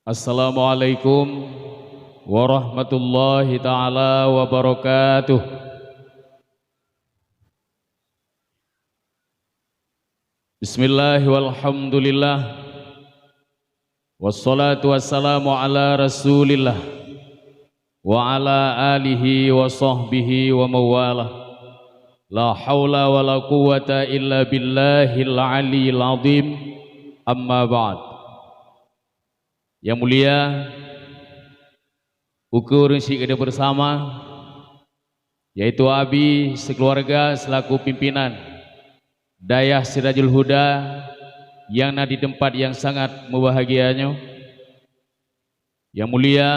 Assalamualaikum warahmatullahi taala wabarakatuh. Bismillah walhamdulillah wassalatu wassalamu ala rasulillah wa ala alihi wa sahbihi wa mawalah. La hawla wa la quwata illa billahil aliyil azim. Amma ba'd. Yang mulia, ukur si kita bersama, yaitu abi sekeluarga selaku pimpinan Dayah Sirajul Huda yang ada di tempat yang sangat membahagianya. Yang mulia,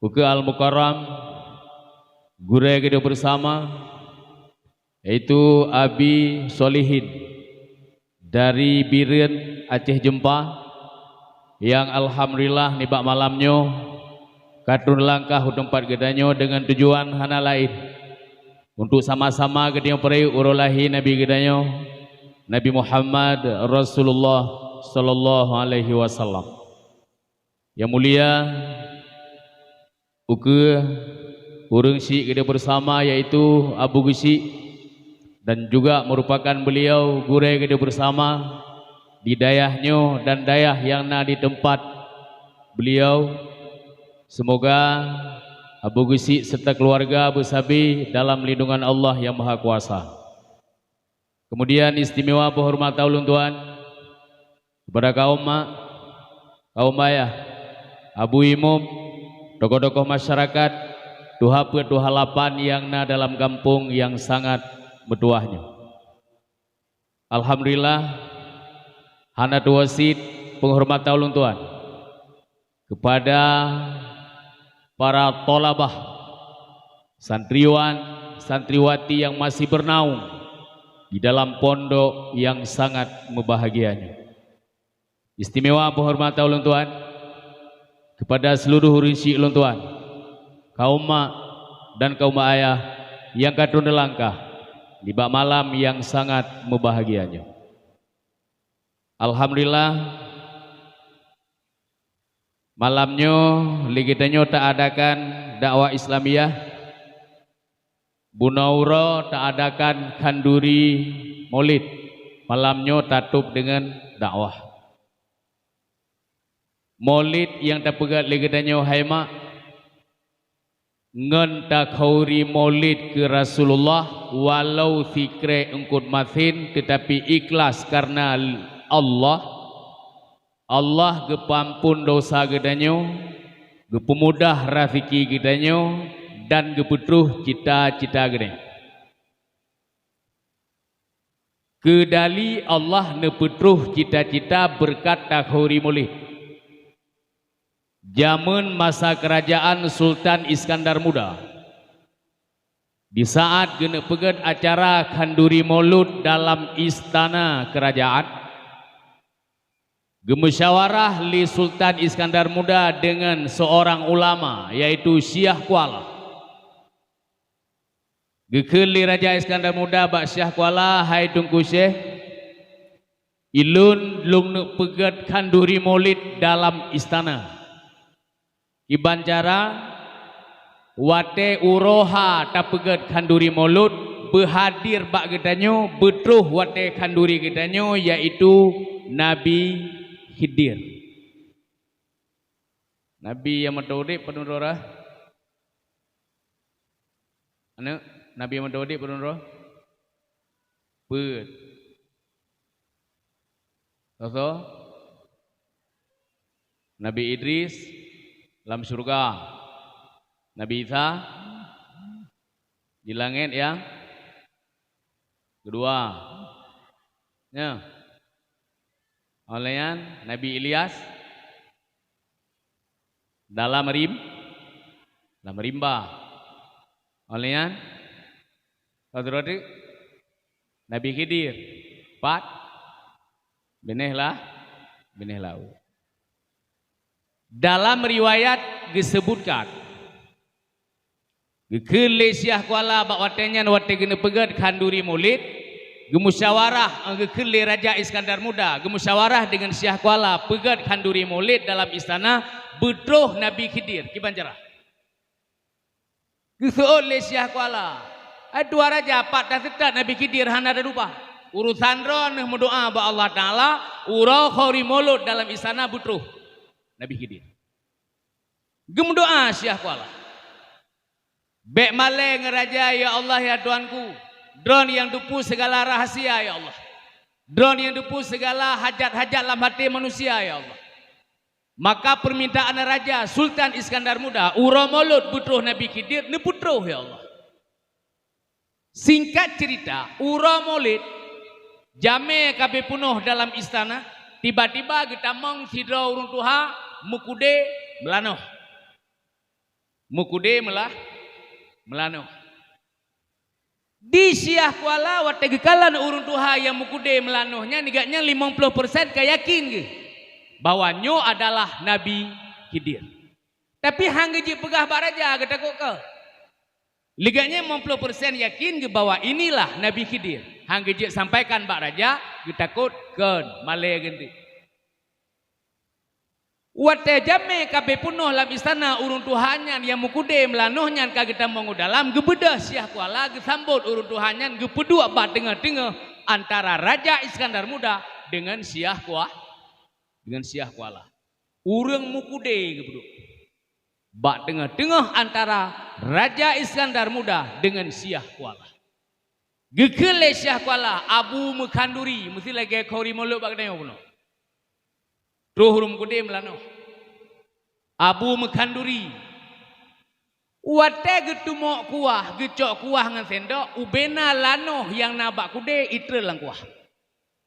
ukur al-mukarram, guru kita bersama, yaitu abi Solihin dari Biren Aceh Jempa, yang alhamdulillah nibak malamnya katun langkah tempat gedanyo dengan tujuan hana lain untuk sama-sama gedanya perai urulahi Nabi gedanyo Nabi Muhammad Rasulullah sallallahu alaihi wasallam. Yang mulia urang si geda bersama yaitu Abu Gusi, dan juga merupakan beliau gure geda bersama di dayahnya dan dayah yang ada di tempat beliau. Semoga Abu Gusi serta keluarga Abu Sabi dalam lindungan Allah yang Maha Kuasa. Kemudian istimewa penghormatan ulun tuan kepada kaum mak, kaum ayah, Abu Imum, tokoh-tokoh masyarakat, tuha lapan yang na dalam kampung yang sangat bertuahnya. Alhamdulillah, hana wasit penghormatan ulun tuan kepada para tolabah, santriwan, santriwati yang masih bernaung di dalam pondok yang sangat membahagianya. Istimewa penghormatan ulun tuan kepada seluruh rinsi ulun tuan, kaum mak dan kaum ayah yang katun langkah di bak malam yang sangat membahagianya. Alhamdulillah, malamnya ligitanyo tak adakan dakwah Islamiyah, Bunauro tak adakan kanduri maulid, malamnya tatup dengan dakwah maulid yang tak pegat ligitanyo haima ngen tak khauri maulid ke Rasulullah walau fikre engkut mathin, tetapi ikhlas karena Allah gepampun dosa gedanyo, gepemudah rafiki gedanyo, dan gepetruh cita-cita gedany. Kedali Allah nepetruh cita-cita berkat takhuri mulih. Zaman masa kerajaan Sultan Iskandar Muda, di saat gena pegat acara kanduri maulud dalam istana kerajaan, gemusyawarah li Sultan Iskandar Muda dengan seorang ulama yaitu Syekh Kuala. Gekeli Raja Iskandar Muda bak Syekh Kuala, hai tungku Syekh, ilun lung nak pegat kanduri maulid dalam istana. Iban cara wate uroha tak pegat kanduri maulud berhadir bak gedanyo betruh wate kanduri gedanyo yaitu Nabi Khidir. Nabi yang mendodek penurah. Anak Nabi yang mendodek penurah. Ber. Tahu? Nabi Idris dalam surga. Nabi Isa di langit yang kedua. Ya. Olehnya Nabi Ilyas dalam rimba. Olehnya Nabi Khidir 4 benih laut. Dalam riwayat disebutkan Gekele Syekh Kuala bak watenya wate gena pegat kanduri maulid gemusyawarah anggeukele Raja Iskandar Muda, gemusyawarah dengan Syah Kuala pegat kanduri maulid dalam istana bedroh Nabi Khidir kibanjarah. Geuseueut le Syah Kuala. Dua raja pat tetap Nabi Khidir hana ada lupa. Urusan ron mendoa ba Allah Taala urau khori maulud dalam istana bedroh Nabi Khidir. Gem doa Syah Kuala. Bek maleng raja ya Allah ya Tuanku. Drone yang dupu segala rahasia ya Allah. Drone yang dupu segala hajat-hajat dalam hati manusia ya Allah. Maka permintaan Raja Sultan Iskandar Muda urau maulud bedroh Nabi Khidir ne bedroh ya Allah. Singkat cerita, urau maulid jame kabeh penuh dalam istana, tiba-tiba getamong sidra urung tuha mukude melanoh. Mukude melanoh. Di Syah Kuala wate gekalan urung tuha yang mukude melanohnya nigaknya 50% kayakin ke bahwa nyo adalah Nabi Khidir. Tapi hanggeji pegah bak raja getakok ke. Liganya 50% yakin ke bahwa inilah Nabi Khidir. Hanggeji sampaikan bak raja getakut ke malay genti. Wate jame kabeh punuh lam istana urung tuhanyan yang mukude melanohnya kageta mongu dalam gebedah Syah Kuala gesambut urung tuhanyan gepedua bat tengah-tengah antara Raja Iskandar Muda dengan Syah Kuala. Urang mukude gebedu. Bak tengah-tengah antara Raja Iskandar Muda dengan Syah Kuala. Gekele Syah Kuala Abu Mekanduri mesti lagi khori maulud bak tengok puno. Ruhrum kude melanoh. Abu Mekanduri. Wate getumok kuah, gecok kuah ngan sendok, ubena lanoh yang nabak kude itre lang kuah.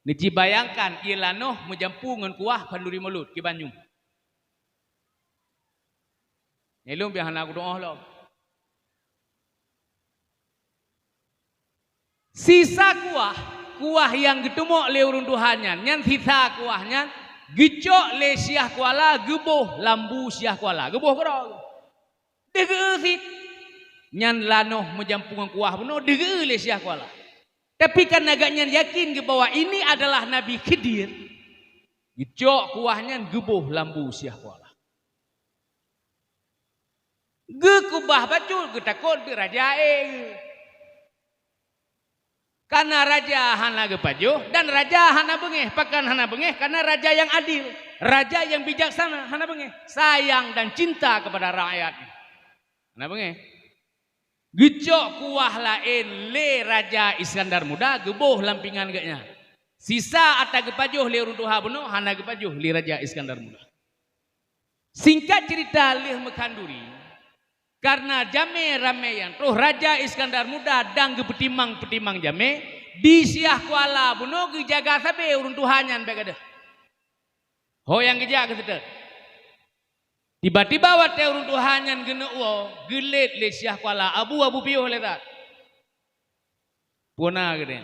Nici bayangkan ia lanoh menjampu ngan kuah kanduri maulud ki Banyum. Nyelum biar aku doa lo. Sisa kuah yang getumok le urung tuhannya, nyan sisa kuahnya gecok le Syah Kuala geboh lambu Syah Kuala geboh kero degeusit nyan lanoh menjampungan kuah puno degeu le Syah Kuala. Tapi kan agaknya yakin ke bahwa ini adalah Nabi Khidir gecok kuahnya geboh lambu Syah Kuala. Ge kubah bacul getakon bi raja karena raja hana gepajo dan raja hana bengeh, pakan hana bengeh karena raja yang adil, raja yang bijaksana hana bengeh, sayang dan cinta kepada rakyat. Hana bengeh. Gecok kuah lain le Raja Iskandar Muda geboh lampingan gaknya. Sisa ata gepajo le urung tuha beno hana gepajo le Raja Iskandar Muda. Singkat cerita leh Mekanduri karena jame rameyan roh Raja Iskandar Muda dan gepetimang-petimang jame di Syah Kuala buno gejaga sabe urung tuhanyan begade. Hoyang gejaga ketetet. Tiba-tiba wate urung tuhanyan geneuo gelet le Syah Kuala abu piuh le tak. Puna gede.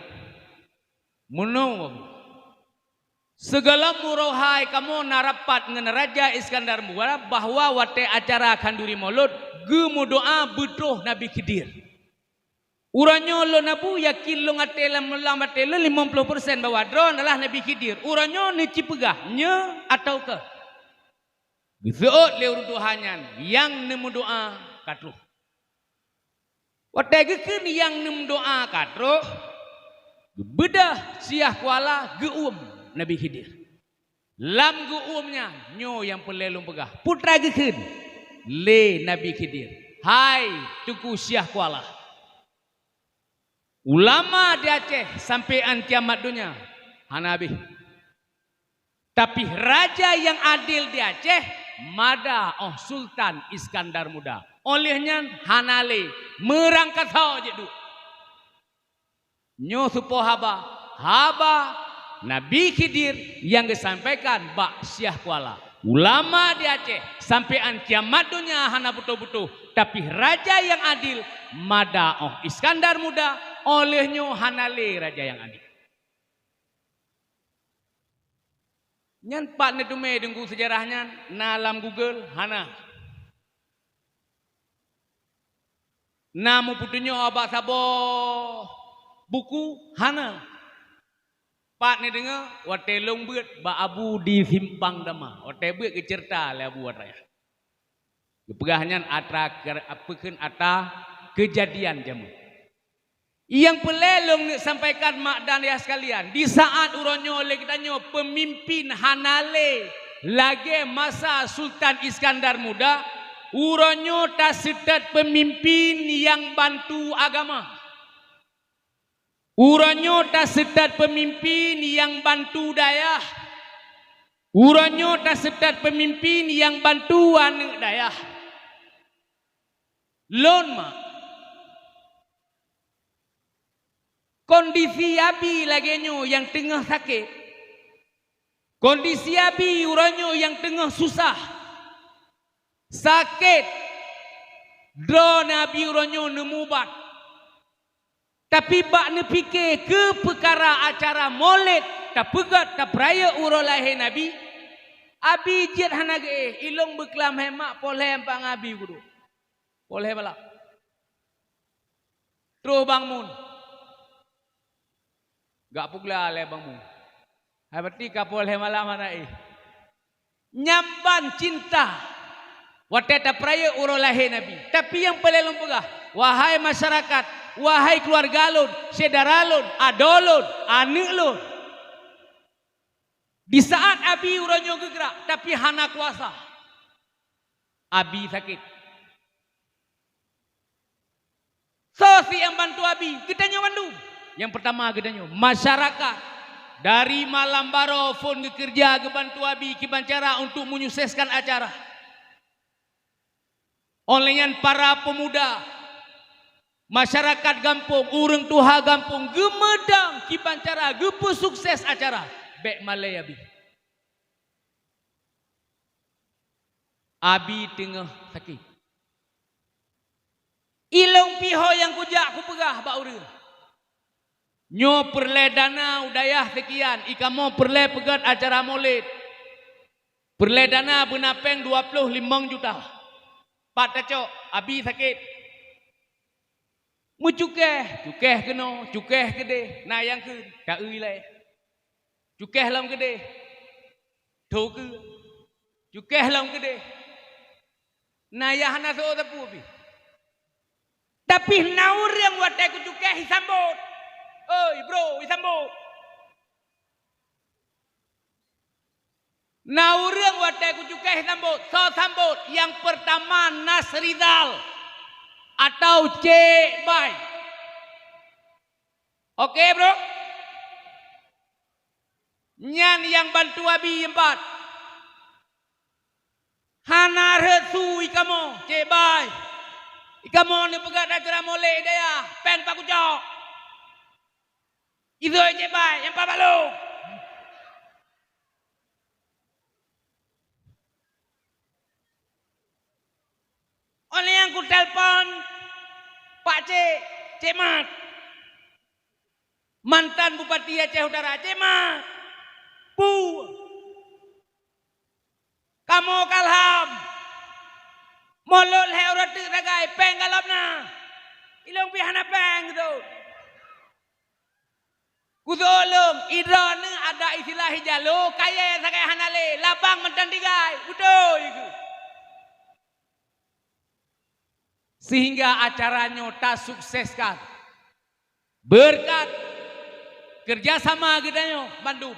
Muno segala murohai kamu narapat ngen Raja Iskandar Muda bahwa wate acara kanduri maulud gemu doa bedroh Nabi Khidir. Uranyo lo nabu yakin lo ngatela melambatela 50% bahwa drone adalah Nabi Khidir. Uranyo ni cipegah nya atau ke. Geseut le urung tuhanyan yang nemu doa katruh. Wate gekeun yang nemu doa katruh bedah Syah Kuala geum Nabi Khidir. Lam geumnya nyo yang pelelung pegah. Putra gekeun le Nabi Khidir. Hai tuku Syah Kuala. Ulama di Aceh sampai kiamat dunia hana habis. Tapi raja yang adil di Aceh mada Sultan Iskandar Muda. Olehnya hanale merangkat hau je du. Nyo supo haba Nabi Khidir yang disampaikan bak Syah Kuala. Ulama di Aceh sampai kiamat dunia hana betul-betul. Tapi raja yang adil mada Iskandar Muda olehnya hanale raja yang adil. Nyan pak nedume dengku sejarahnya nalam Google hana. Namu putunya abak sabo buku hana. Pak ni dengar, wate long beut ba abu di simpang dama. Wate beut ke cerita le abu raya. Pegahnya apakeun ata kejadian jamu. Yang pelelong sampaikan mak dan ya sekalian, di saat uronyo legdanyo pemimpin Hanale lagi masa Sultan Iskandar Muda, uronyo tak sedat pemimpin yang bantu agama. Uronyo tak sedat pemimpin yang bantu dayah. Uronyo tak sedat pemimpin yang bantu anak dayah. Lon mak. Kondisi abi lagenyo yang tengah sakit. Kondisi abi uranyo yang tengah susah. Sakit. Drone abi uranyo nemubat. Tapi bak ne fikir ke perkara acara Maulid tak pegat tak peraya uro lahir Nabi. Abi jet hanage ilong beklam hemak polhem pang abi guru. Polhem bala. Terus bangun. Gak pugla le bangmu. Hai berarti kapol he malam mana nyamban cinta. Wateta praya uro lahir Nabi. Tapi yang pelelong pegah, wahai masyarakat, wahai keluarga lun, saudara lun, adolun, anak lun. Di saat abi uronyo gegerak, tapi hana kuasa. Abi sakit. So si yang bantu abi, kita bantu. Yang pertama gedanya masyarakat dari malam baro phone kerja ke bantu abi ke bancara untuk menyukseskan acara. Olehnya para pemuda masyarakat kampung urang tuha kampung gemedang ke bancara gepu sukses acara bek malay abi. Abi tengah sakit. Ilong piho yang kujak ku pegah bak urang. Nyo perle dana udayah sekian, ikamo perle pegat acara Maulid. Perle dana benapeng 25 juta. Pak tacok, abi sakit. Mu cukeh keno, cukeh gede. Nah yang ke, tak uilai. Cukeh lam gede. Tau ke. Cukeh lam gede. Nah ya hana so tapu abi. Tapi naur yang watai ku cukeh hisambut. Oi bro, isambut. Naurang watai kucukeh sambut. So sambut. Yang pertama Nasrizal atau Cik Bai. Oke bro. Nyan yang bantu abi 4. Hana resu ikamo Cik Bai. Ikamo ni pegat acara Maulid daya. Peng pak kucok. Itu aja Pak, yang Pak Balu. Oleh yang ku telpon Pak Cik Mat. Mantan Bupati Aceh Utara, Cik Mat. Bu. Kamu kalham. Molol he orang tu ragai peng galapna. Ilong pihana peng gitu. Kudolong idron ada istilah hijalo kaya sakai hanale labang mentan digai udah itu. Sehingga acaranya tak sukseskan berkat kerjasama gedanya Bandung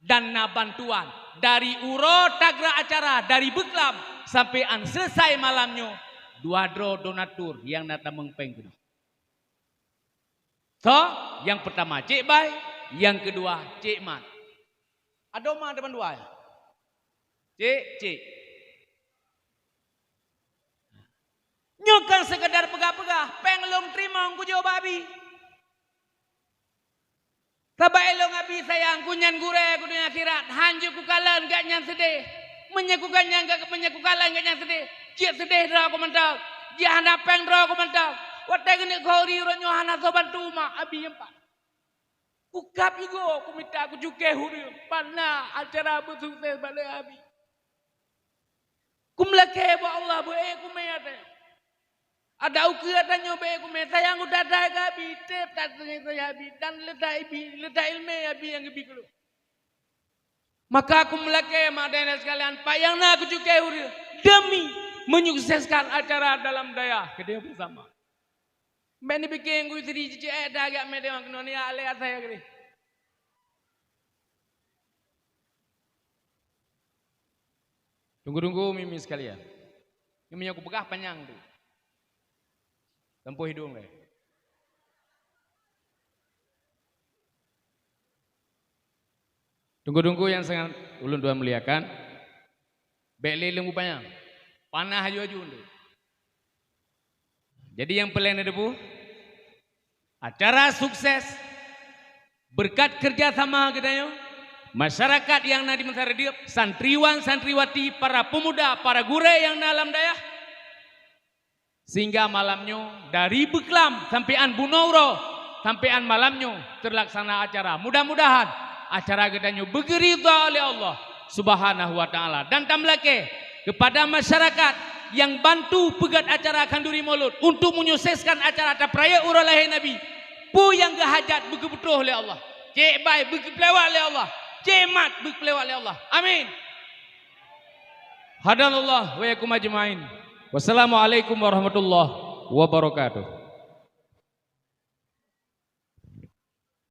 dan bantuan dari uro tagra acara dari beklam sampai an selesai malamnya 2 draw donatur yang datang mengpeng. So, yang pertama Cik Bai, yang kedua Cik Mat. Ada mah depan 2 ya? Cik. Nyukan sekedar pegah-pegah, pengelong terima aku jawab babi. Sabak elong abi sayang kunyan gure kudunya akhirat, hanju ku kalan gak nyan sedih. Menyekukan yang gak menyekukalan gak nyan sedih. Cik sedih dah aku mentang. Dia hendak peng dah aku mentang. Watai kena kau riuranyo hana soban tuma abi empat. Ukap igo aku minta aku juga huri. Pana acara bersukses balik abi. Kumlake ba Allah bu kumeyate. Ada uke ada nyobe aku meta yang udah ada gabi tep tatnya saya bi dan ledak ilmu ya bi yang gabi kalau. Maka aku melakai madana sekalian payang nak aku juga demi menyukseskan acara dalam daya kedua bersama. Beni bikin gue tadi cici dah agak media mak noni ale saya kiri. Tunggu mimi sekalian. Ini aku pegah panjang tu. Tempuh hidung deh. Tunggu yang sangat ulun dua muliakan. Beli lembu panjang. Panah haju-haju tu. Jadi yang pelayan ada bu. Acara sukses. Berkat kerjasama kita masyarakat yang nadi masyarakat santriwan santriwati para pemuda para gure yang dalam daya sehingga malamnya dari Beklam sampean Bunauro sampean malamnya terlaksana acara mudah-mudahan acara gedanya begeridha oleh Allah Subhanahu wa taala dan tamlake kepada masyarakat yang bantu pegat acara Kanduri Maulud untuk menyukseskan acara perayaan urang lahir Nabi pu yang gahajat begebutuh oleh Allah cek baik begepelewat oleh Allah cemat berkelewat oleh Allah. Amin. Hadanallah wa yakum ajmain. Wassalamualaikum warahmatullahi wabarakatuh.